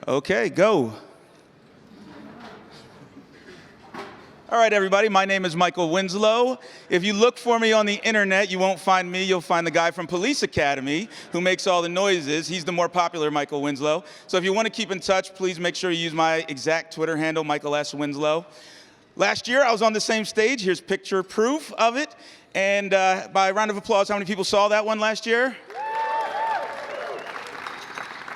Okay, go. All right, everybody, my name is Michael Winslow. If you look for me on the internet, you won't find me. You'll find the guy from Police Academy who makes all the noises. He's the more popular Michael Winslow. So if you want to keep in touch, please make sure you use my exact Twitter handle, Michael S. Winslow. Last year, I was on the same stage. Here's picture proof of it. And by a round of applause, how many people saw that one last year?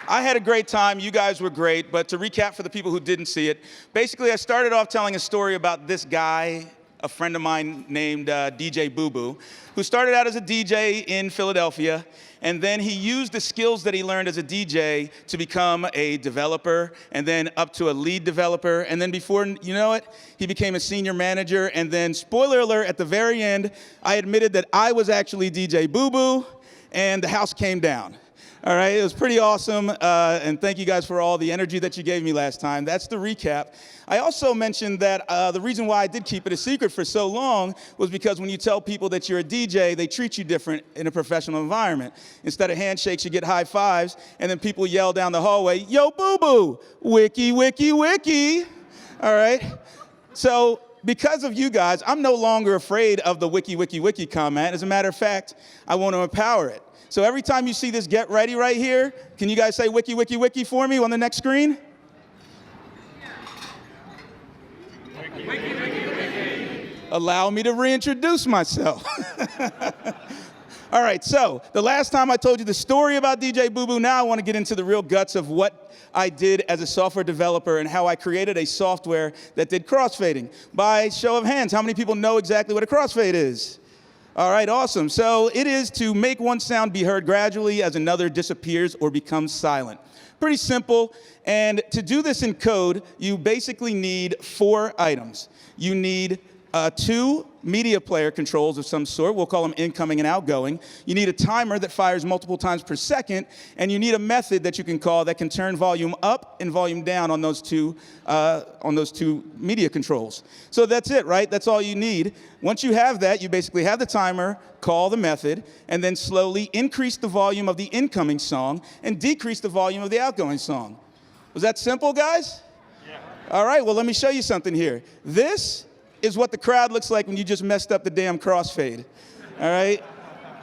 I had a great time. You guys were great. But to recap for the people who didn't see it, basically I started off telling a story about this guy, a friend of mine named DJ Boo Boo, who started out as a DJ in Philadelphia. And then he used the skills that he learned as a DJ to become a developer, and then up to a lead developer. And then before you know it, he became a senior manager. And then, spoiler alert, at the very end, I admitted that I was actually DJ Boo Boo, and the house came down. All right, it was pretty awesome, and thank you guys for all the energy that you gave me last time. That's the recap. I also mentioned that the reason why I did keep it a secret for so long was because when you tell people that you're a DJ, they treat you different in a professional environment. Instead of handshakes, you get high fives, and then people yell down the hallway, "Yo, boo-boo, wiki, wiki, wiki." All right? So because of you guys, I'm no longer afraid of the wiki, wiki, wiki comment. As a matter of fact, I want to empower it. So every time you see this get ready right here, can you guys say wiki, wiki, wiki for me on the next screen? Wiki, wiki, wiki, wiki. Allow me to reintroduce myself. All right, so the last time I told you the story about DJ Boo Boo, now I want to get into the real guts of what I did as a software developer and how I created a software that did crossfading. By show of hands, how many people know exactly what a crossfade is? All right, awesome. So it is to make one sound be heard gradually as another disappears or becomes silent. Pretty simple. And to do this in code, you basically need 4 items. You need 2 media player controls of some sort. We'll call them incoming and outgoing. You need a timer that fires multiple times per second. And you need a method that you can call that can turn volume up and volume down on those two media controls. So that's it, right? That's all you need. Once you have that, you basically have the timer, call the method, and then slowly increase the volume of the incoming song and decrease the volume of the outgoing song. Was that simple, guys? Yeah. All right, well, let me show you something here. This is what the crowd looks like when you just messed up the damn crossfade, all right?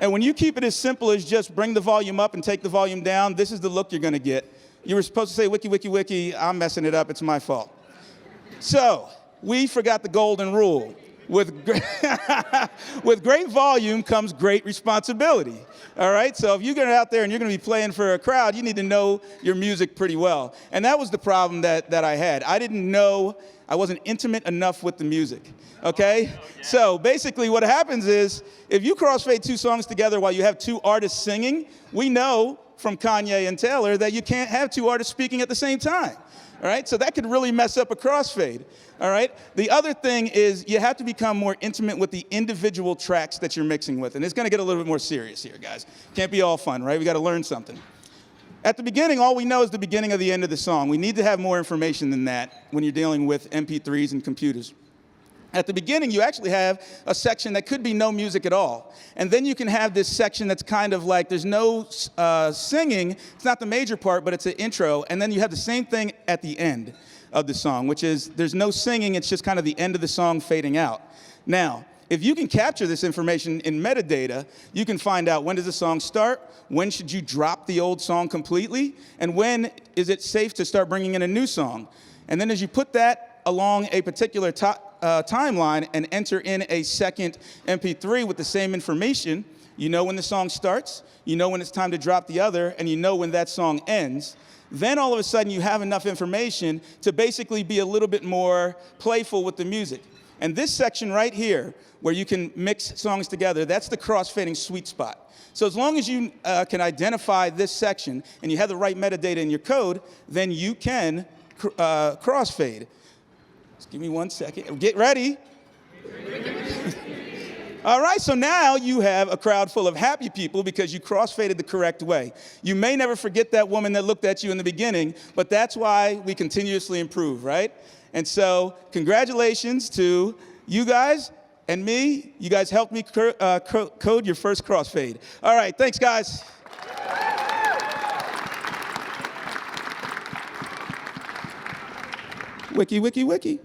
And when you keep it as simple as just bring the volume up and take the volume down, this is the look you're gonna get. You were supposed to say wiki, wiki, wiki. I'm messing it up, it's my fault. So, we forgot the golden rule. With great volume comes great responsibility, all right? So if you get out there and you're gonna be playing for a crowd, you need to know your music pretty well. And that was the problem that I had. I wasn't intimate enough with the music, okay? So basically what happens is, if you crossfade 2 songs together while you have 2 artists singing, we know from Kanye and Taylor that you can't have 2 artists speaking at the same time, all right? So that could really mess up a crossfade, all right? The other thing is you have to become more intimate with the individual tracks that you're mixing with, and it's gonna get a little bit more serious here, guys. Can't be all fun, right? We gotta learn something. At the beginning, all we know is the beginning of the end of the song. We need to have more information than that when you're dealing with MP3s and computers. At the beginning, you actually have a section that could be no music at all. And then you can have this section that's kind of like there's no singing. It's not the major part, but it's an intro. And then you have the same thing at the end of the song, which is there's no singing. It's just kind of the end of the song fading out. Now, if you can capture this information in metadata, you can find out when does the song start, when should you drop the old song completely, and when is it safe to start bringing in a new song. And then as you put that along a particular timeline and enter in a second MP3 with the same information, you know when the song starts, you know when it's time to drop the other, and you know when that song ends. Then all of a sudden you have enough information to basically be a little bit more playful with the music. And this section right here, where you can mix songs together, that's the crossfading sweet spot. So as long as you can identify this section and you have the right metadata in your code, then you can crossfade. Just give me 1 second. Get ready. All right, so now you have a crowd full of happy people because you crossfaded the correct way. You may never forget that woman that looked at you in the beginning, but that's why we continuously improve, right? And so congratulations to you guys and me. You guys helped me code your first crossfade. All right, thanks, guys. Wiki, wiki, wiki.